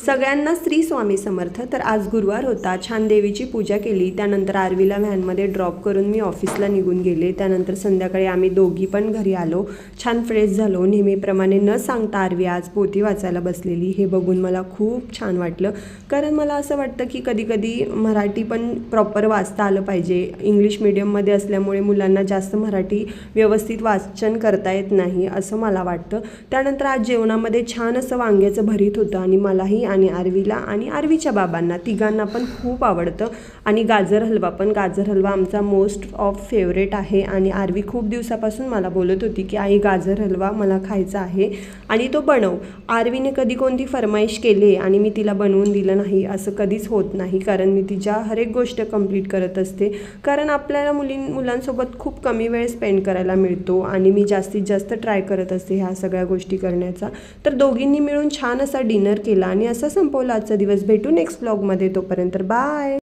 सगळ्यांना श्री स्वामी समर्थ. तर आज गुरुवार होता. छान देवीची पूजा केली. त्यानंतर आरवीला व्हॅनमध्ये ड्रॉप करून मी ऑफिसला निघून गेले. त्यानंतर संध्याकाळी आम्ही दोघी पण घरी आलो. छान फ्रेश झालो. नेहमीप्रमाणे न सांगता आरवी आज पोथी वाचायला बसलेली. हे बघून मला खूप छान वाटलं, कारण मला असं वाटतं की कधीकधी मराठी पण प्रॉपर वाचता आलं पाहिजे. इंग्लिश मीडियममध्ये असल्यामुळे मुलांना जास्त मराठी व्यवस्थित वाचन करता येत नाही असं मला वाटतं. त्यानंतर आज जेवणामध्ये छान असं वांग्याचं भरीत होतं आणि मलाही आणि आरवीला आणि आरवीच्या बाबांना तिघांना पण खूप आवडतं. आणि गाजर हलवा पण. गाजर हलवा आमचा मोस्ट ऑफ फेवरेट आहे आणि आरवी खूप दिवसापासून मला बोलत होती की आई गाजर हलवा मला खायचा आहे आणि तो बनव. आरवीने कधी कोणती फरमाईश केली आणि मी तिला बनवून दिलं नाही असं कधीच होत नाही, कारण मी तिच्या हर एक गोष्ट कंप्लीट करत असते. कारण आपल्याला मुलांसोबत खूप कमी वेळ स्पेंड करायला मिळतो आणि मी जास्तीत जास्त ट्राय करत असते ह्या सगळ्या गोष्टी करण्याचा. तर दोघींनी मिळून छान असा डिनर केला आणि असा संपवला आजचा दिवस. भेटू नेक्स्ट व्लॉगमध्ये. तोपर्यंत बाय.